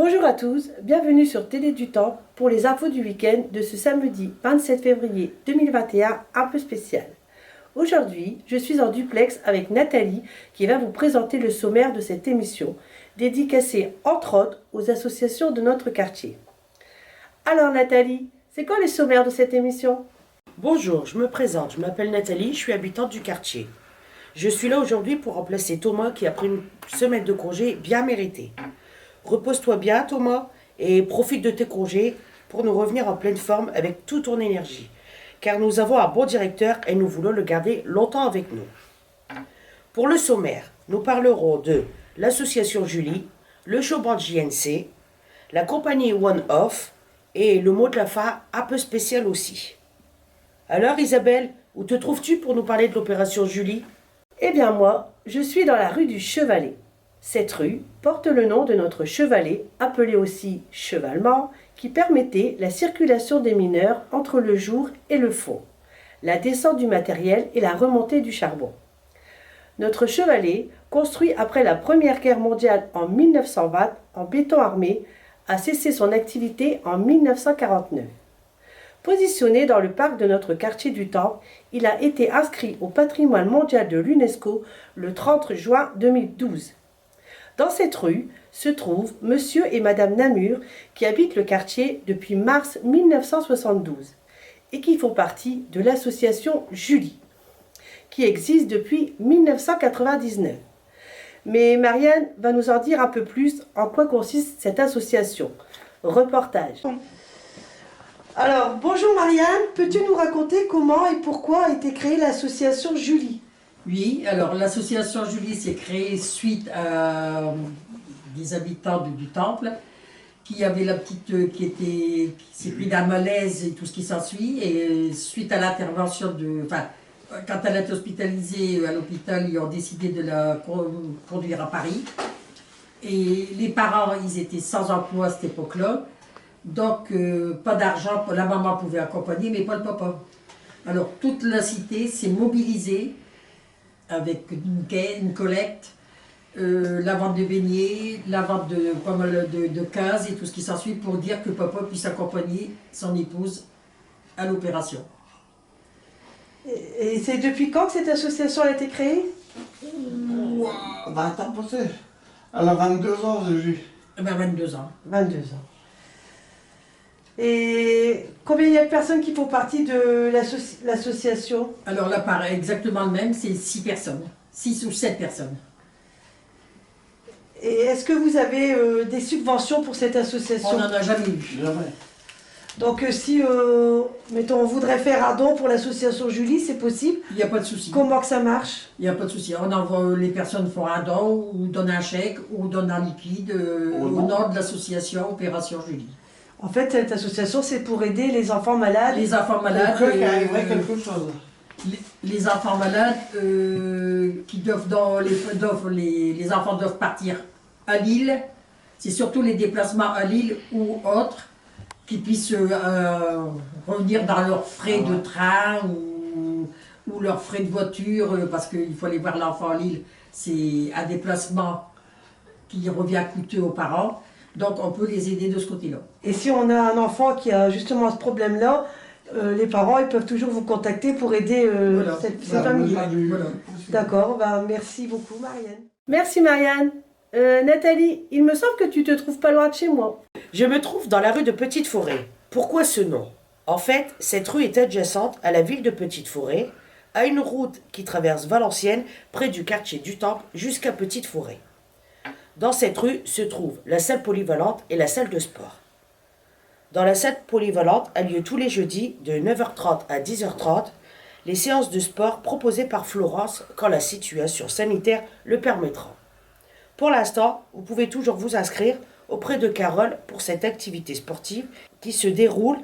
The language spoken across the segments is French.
Bonjour à tous, bienvenue sur Télé du Temple pour les infos du week-end de ce samedi 27 février 2021 un peu spécial. Aujourd'hui, je suis en duplex avec Nathalie qui va vous présenter le sommaire de cette émission, dédicacée entre autres aux associations de notre quartier. Alors Nathalie, c'est quoi les sommaires de cette émission? Bonjour, je me présente, je m'appelle Nathalie, je suis habitante du quartier. Je suis là aujourd'hui pour remplacer Thomas qui a pris une semaine de congé bien méritée. Repose-toi bien Thomas et profite de tes congés pour nous revenir en pleine forme avec toute ton énergie. Car nous avons un bon directeur et nous voulons le garder longtemps avec nous. Pour le sommaire, nous parlerons de l'association Julie, le showband JNC, la compagnie One Off et le mot de la fin un peu spécial aussi. Alors Isabelle, où te trouves-tu pour nous parler de l'opération Julie? Eh bien moi, je suis dans la rue du Chevalet. Cette rue porte le nom de notre chevalet, appelé aussi chevalement, qui permettait la circulation des mineurs entre le jour et le fond, la descente du matériel et la remontée du charbon. Notre chevalet, construit après la Première Guerre mondiale en 1920 en béton armé, a cessé son activité en 1949. Positionné dans le parc de notre quartier du Temple, il a été inscrit au patrimoine mondial de l'UNESCO le 30 juin 2012. Dans cette rue se trouvent Monsieur et Madame Namur qui habitent le quartier depuis mars 1972 et qui font partie de l'association Julie, qui existe depuis 1999. Mais Marianne va nous en dire un peu plus en quoi consiste cette association. Reportage. Alors, bonjour Marianne, peux-tu nous raconter comment et pourquoi a été créée l'association Julie? Oui, alors l'association Julie s'est créée suite à des habitants du Temple qui avaient la petite qui s'est pris d'un malaise et tout ce qui s'ensuit, et suite à l'intervention quand elle a été hospitalisée à l'hôpital, ils ont décidé de la conduire à Paris, et les parents ils étaient sans emploi à cette époque-là, donc pas d'argent, la maman pouvait accompagner mais pas le papa. Alors toute la cité s'est mobilisée avec une collecte, la vente de beignets, la vente de pas mal de cases et tout ce qui s'ensuit pour dire que papa puisse accompagner son épouse à l'opération. Et c'est depuis quand que cette association a été créée? 20 ans passés. Elle a 22 ans aujourd'hui. 22 ans. 22 ans. Et combien il y a de personnes qui font partie de l'association? Alors là, pareil, exactement le même, c'est 6 personnes. 6 ou 7 personnes. Et est-ce que vous avez des subventions pour cette association? On n'en a jamais eu. Jamais. Donc si, mettons, on voudrait faire un don pour l'association Julie, c'est possible? Il n'y a pas de souci. Comment que ça marche? Il n'y a pas de souci. On envoie, les personnes font un don, ou donnent un chèque, ou donnent un liquide au nom de l'association Opération Julie. En fait, cette association, c'est pour aider les enfants malades. Les enfants malades. Quelqu'un qui arriverait quelque chose. Les enfants malades qui les enfants doivent partir à Lille. C'est surtout les déplacements à Lille ou autres qui puissent revenir dans leurs frais de train ou leurs frais de voiture, parce qu'il faut aller voir l'enfant à Lille. C'est un déplacement qui revient coûteux aux parents. Donc on peut les aider de ce côté-là. Et si on a un enfant qui a justement ce problème-là, les parents ils peuvent toujours vous contacter pour aider cette famille. Voilà. D'accord, merci beaucoup Marianne. Merci Marianne. Nathalie, il me semble que tu te trouves pas loin de chez moi. Je me trouve dans la rue de Petite Forêt. Pourquoi ce nom? En fait, cette rue est adjacente à la ville de Petite Forêt, à une route qui traverse Valenciennes, près du quartier du Temple, jusqu'à Petite Forêt. Dans cette rue se trouvent la salle polyvalente et la salle de sport. Dans la salle polyvalente a lieu tous les jeudis de 9h30 à 10h30 les séances de sport proposées par Florence quand la situation sanitaire le permettra. Pour l'instant, vous pouvez toujours vous inscrire auprès de Carole pour cette activité sportive qui se déroule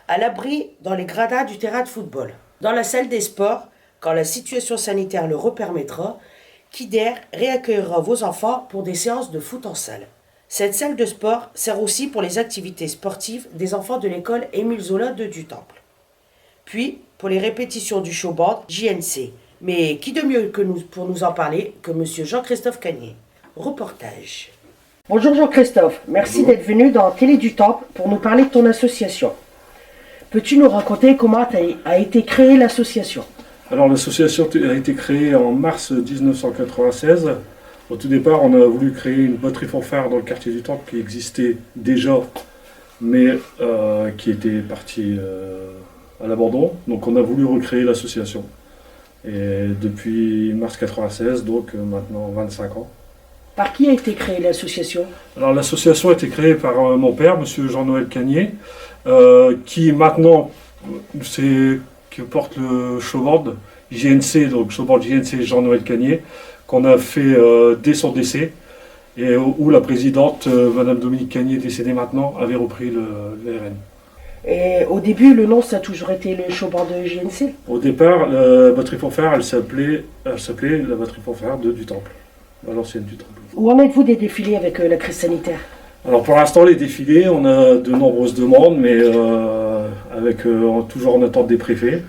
à l'abri dans les gradins du terrain de football. Dans la salle des sports, quand la situation sanitaire le repermettra, Kider réaccueillera vos enfants pour des séances de foot en salle. Cette salle de sport sert aussi pour les activités sportives des enfants de l'école Émile Zola de du Temple. Puis, pour les répétitions du showband JNC. Mais qui de mieux que nous pour nous en parler que Monsieur Jean-Christophe Cagnier? Reportage. Bonjour Jean-Christophe, merci d'être venu dans Télé du Temple pour nous parler de ton association. Peux-tu nous raconter comment a été créée l'association? Alors l'association a été créée en mars 1996. Au tout départ, on a voulu créer une poterie fanfare dans le quartier du Temple qui existait déjà, mais qui était partie à l'abandon. Donc on a voulu recréer l'association. Et depuis mars 1996, donc maintenant 25 ans. Par qui a été créée l'association? Alors l'association a été créée par mon père, monsieur Jean-Noël Cagnier, qui maintenant qui porte le showboard JNC, donc showboard JNC Jean-Noël Cagnier, qu'on a fait dès son décès, et où la présidente, madame Dominique Cagnier, décédée maintenant, avait repris le RN. Et au début, le nom, ça a toujours été le showboard de JNC? Au départ, la batterie fanfare, elle s'appelait la batterie fanfare du Temple, à l'ancienne du Temple. Où en êtes-vous des défilés avec la crise sanitaire? Alors pour l'instant, les défilés, on a de nombreuses demandes, mais toujours en attente des préfets.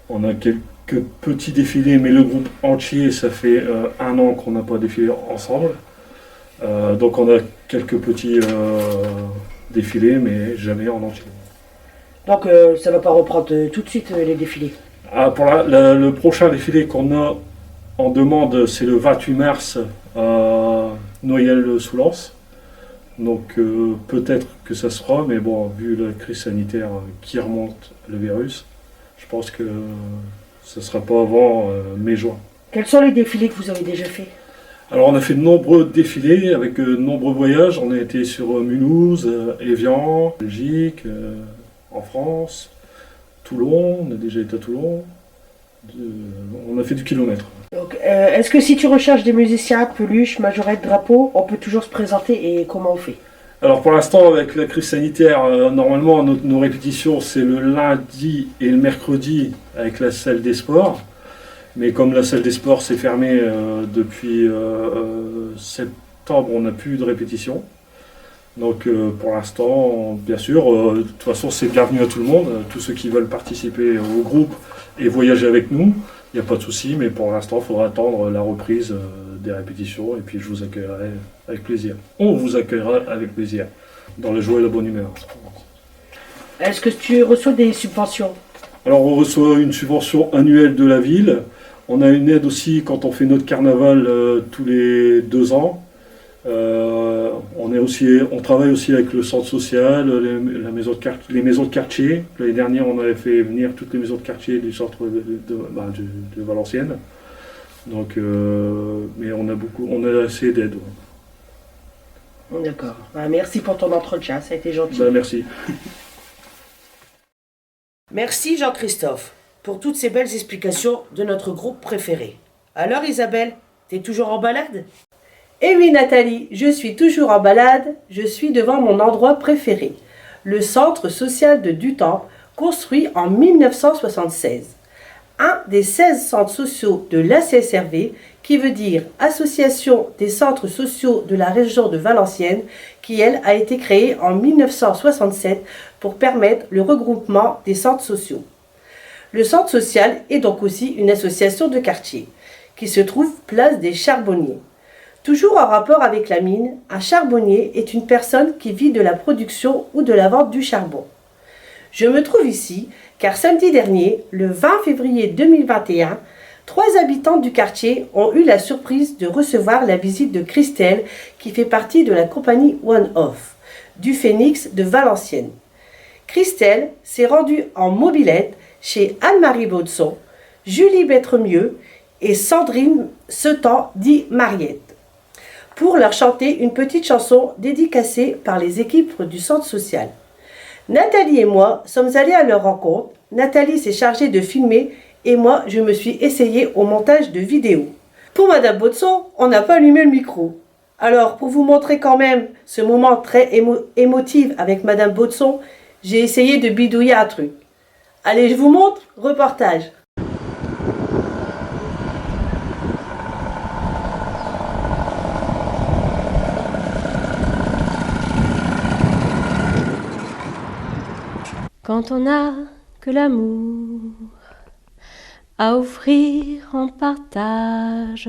On a quelques petits défilés, mais le groupe entier, ça fait 1 an qu'on n'a pas défilé ensemble. Donc on a quelques petits défilés, mais jamais en entier. Donc ça ne va pas reprendre tout de suite les défilés? Le prochain défilé qu'on a en demande, c'est le 28 mars à Noyelles-sous-Lens. Donc peut-être que ça sera, mais bon, vu la crise sanitaire qui remonte le virus, je pense que ça ne sera pas avant mai-juin. Quels sont les défilés que vous avez déjà faits? Alors on a fait de nombreux défilés avec de nombreux voyages. On a été sur Mulhouse, Évian, Belgique, en France, Toulon, on a déjà été à Toulon. On a fait du kilomètre. Donc, est-ce que si tu recherches des musiciens, peluches, majorettes, drapeaux, on peut toujours se présenter et comment on fait? Alors pour l'instant, avec la crise sanitaire, normalement nos répétitions c'est le lundi et le mercredi avec la salle des sports. Mais comme la salle des sports s'est fermée depuis septembre, on n'a plus de répétition. Donc pour l'instant, bien sûr, de toute façon c'est bienvenu à tout le monde, tous ceux qui veulent participer au groupe et voyager avec nous, il n'y a pas de souci, mais pour l'instant il faudra attendre la reprise des répétitions et puis je vous accueillerai avec plaisir. On vous accueillera avec plaisir, dans la joie et la bonne humeur. Est-ce que tu reçois des subventions? Alors on reçoit une subvention annuelle de la ville, on a une aide aussi quand on fait notre carnaval tous les 2 ans. On travaille aussi avec le centre social, les maisons de quartier. L'année dernière, on avait fait venir toutes les maisons de quartier du centre de Valenciennes. Donc, mais on a assez d'aide. Ouais. D'accord. Merci pour ton entretien, ça a été gentil. Merci. Merci Jean-Christophe pour toutes ces belles explications de notre groupe préféré. Alors Isabelle, t'es toujours en balade? Eh oui Nathalie, je suis toujours en balade, je suis devant mon endroit préféré, le centre social de Dutemple, construit en 1976. Un des 16 centres sociaux de l'ACSRV, qui veut dire Association des centres sociaux de la région de Valenciennes, qui elle a été créée en 1967 pour permettre le regroupement des centres sociaux. Le centre social est donc aussi une association de quartier, qui se trouve place des Charbonniers. Toujours en rapport avec la mine, un charbonnier est une personne qui vit de la production ou de la vente du charbon. Je me trouve ici car samedi dernier, le 20 février 2021, 3 habitants du quartier ont eu la surprise de recevoir la visite de Christelle qui fait partie de la compagnie One Off du Phénix de Valenciennes. Christelle s'est rendue en mobilette chez Anne-Marie Baudson, Julie Bétremieux et Sandrine Setan dit Mariette pour leur chanter une petite chanson dédicacée par les équipes du centre social. Nathalie et moi sommes allés à leur rencontre. Nathalie s'est chargée de filmer et moi je me suis essayée au montage de vidéos. Pour Madame Baudson, on n'a pas allumé le micro. Alors pour vous montrer quand même ce moment très émotif avec Madame Baudson, j'ai essayé de bidouiller un truc. Allez, je vous montre, reportage. Quand on n'a que l'amour à offrir en partage,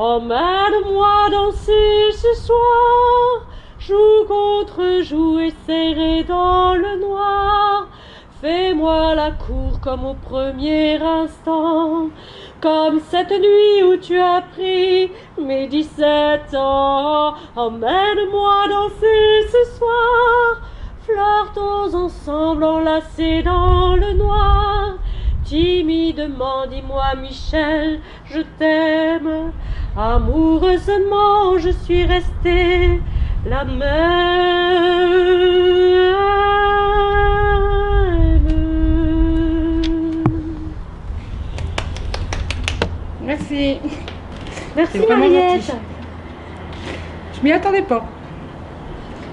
Emmène-moi danser ce soir, joue contre joue et serré dans le noir. Fais-moi la cour comme au premier instant, comme cette nuit où tu as pris mes 17 ans. Emmène-moi danser ce soir, flirtons ensemble enlacés dans le noir. Timidement, dis-moi Michel, je t'aime. Amoureusement, je suis restée la même. Merci. Merci C'est vraiment Mariette. gentil. Je m'y attendais pas.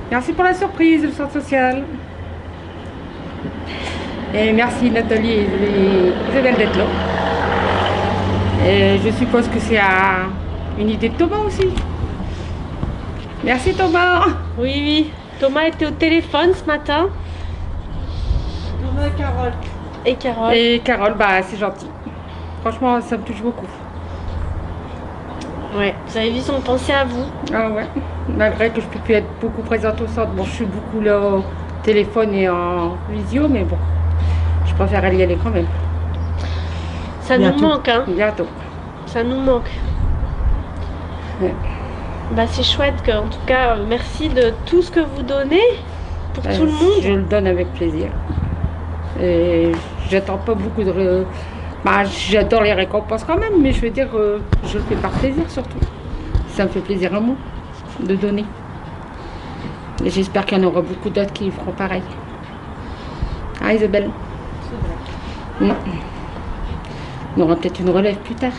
Merci pour la surprise, le centre social. Et merci Nathalie et Isabelle d'être là. Et je suppose que c'est une idée de Thomas aussi. Merci Thomas. Oui, oui. Thomas était au téléphone ce matin. Thomas, Carole. Et Carole. Et Carole, bah c'est gentil. Franchement, ça me touche beaucoup. Ouais, vous avez vu, ils ont pensé à vous. Ah ouais. Malgré que je peux plus être beaucoup présente au centre. Bon, je suis beaucoup là au téléphone et en visio, mais bon. Je préfère y aller quand même. Ça Bientôt. nous manque, hein. Bientôt. Ça nous manque. Ouais. Bah c'est chouette que, en tout cas, merci de tout ce que vous donnez pour tout le Je monde. le donne avec plaisir. Et j'attends pas beaucoup de... Bah, j'adore les récompenses quand même, mais je veux dire, je le fais par plaisir surtout. Ça me fait plaisir à moi de donner. Et j'espère qu'il y en aura beaucoup d'autres qui feront pareil. Ah Isabelle. C'est vrai. On aura peut-être une relève plus tard.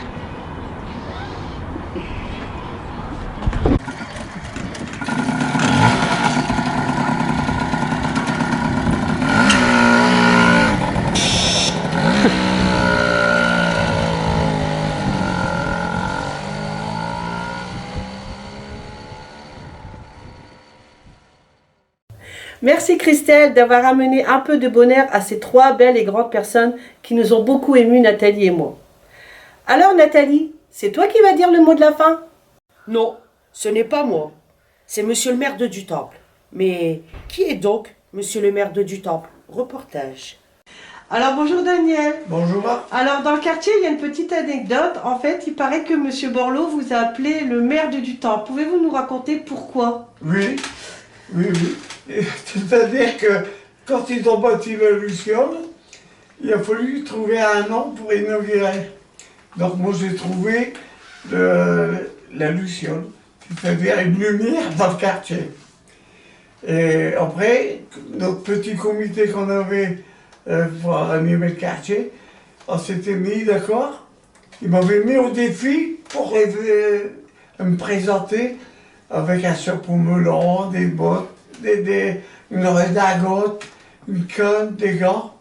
Merci Christelle d'avoir amené un peu de bonheur à ces trois belles et grandes personnes qui nous ont beaucoup émus, Nathalie et moi. Alors Nathalie, c'est toi qui vas dire le mot de la fin? Non, ce n'est pas moi. C'est monsieur le maire de Dutemple. Mais qui est donc monsieur le maire de Dutemple? Reportage. Alors bonjour Daniel. Bonjour. Alors dans le quartier, il y a une petite anecdote. En fait, il paraît que monsieur Borloo vous a appelé le maire de Dutemple. Pouvez-vous nous raconter pourquoi? Oui, oui, oui. C'est-à-dire que quand ils ont bâti la Luciole, il a fallu trouver un nom pour inaugurer. Donc moi j'ai trouvé la Luciole, c'est-à-dire une lumière dans le quartier. Et après, notre petit comité qu'on avait pour animer le quartier, on s'était mis d'accord. Ils m'avaient mis au défi pour me présenter avec un chapeau melon, des bottes, une redingote, une canne, des gants.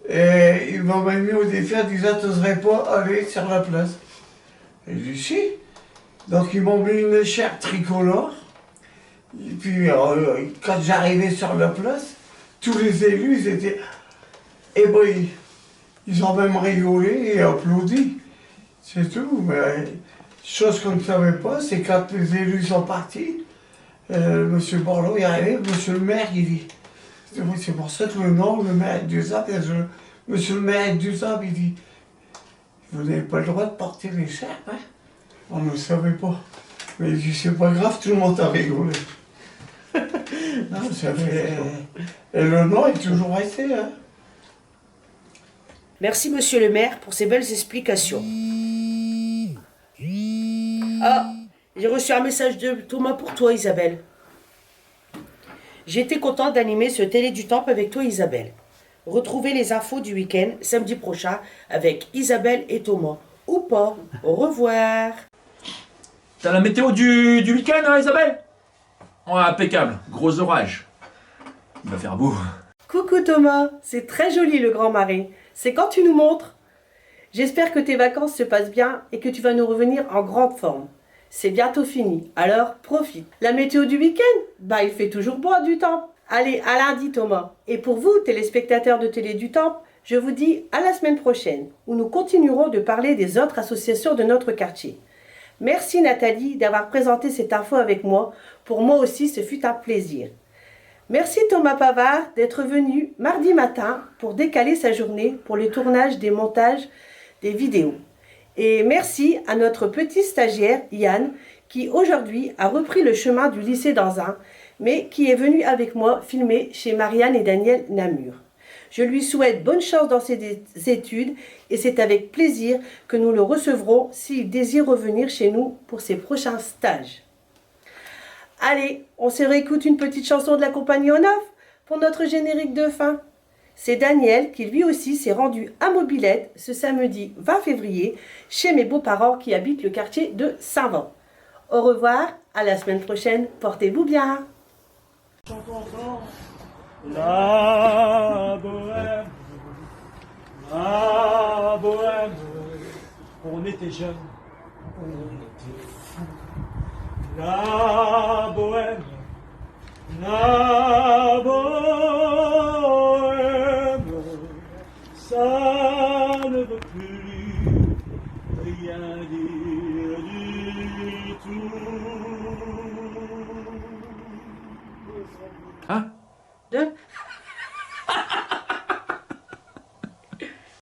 Et ils m'ont même mis au défi en disant « t'oserais pas aller sur la place ». Et j'ai dit « si ». Donc ils m'ont mis une écharpe tricolore. Et puis quand j'arrivais sur la place, tous les élus ils étaient ébahis. Ils ont même rigolé et applaudi. C'est tout. Mais chose qu'on ne savait pas, c'est quand les élus sont partis, M. Borloo est arrivé, M. le maire, il dit, c'est pour ça que le nom, le maire du Dutemple, M. le maire du Dutemple, il dit, vous n'avez pas le droit de porter l'écharpe, hein? On ne le savait pas. Mais il dit, c'est pas grave, tout le monde a rigolé. Non, ça fait, et le nom est toujours resté, hein? Merci monsieur le maire pour ces belles explications. Ah, j'ai reçu un message de Thomas pour toi Isabelle. J'étais contente d'animer ce Télé du Temple avec toi Isabelle. Retrouvez les infos du week-end samedi prochain avec Isabelle et Thomas. Ou pas. Au revoir. T'as la météo du week-end, hein, Isabelle? Ouais, impeccable. Gros orage. Il va faire beau. Coucou Thomas, c'est très joli le Grand Marais. C'est quand tu nous montres? J'espère que tes vacances se passent bien et que tu vas nous revenir en grande forme. C'est bientôt fini, alors profite. La météo du week-end? Bah il fait toujours beau à Dutemple. Allez, à lundi Thomas. Et pour vous, téléspectateurs de Télé Dutemple, je vous dis à la semaine prochaine, où nous continuerons de parler des autres associations de notre quartier. Merci Nathalie d'avoir présenté cette info avec moi. Pour moi aussi, ce fut un plaisir. Merci Thomas Pavard d'être venu mardi matin pour décaler sa journée pour le tournage des montages des vidéos. Et merci à notre petit stagiaire Yann qui aujourd'hui a repris le chemin du lycée d'Anzin, mais qui est venu avec moi filmer chez Marianne et Daniel Namur. Je lui souhaite bonne chance dans ses études et c'est avec plaisir que nous le recevrons s'il désire revenir chez nous pour ses prochains stages. Allez, on se réécoute une petite chanson de la compagnie ONOF pour notre générique de fin. C'est Daniel qui lui aussi s'est rendu à Mobilette ce samedi 20 février chez mes beaux-parents qui habitent le quartier de Saint-Vent. Au revoir, à la semaine prochaine, portez-vous bien. La bohème, on était jeunes, on était fous. La bohème, ça ne veut plus rien dire du tout. Hein? Deux.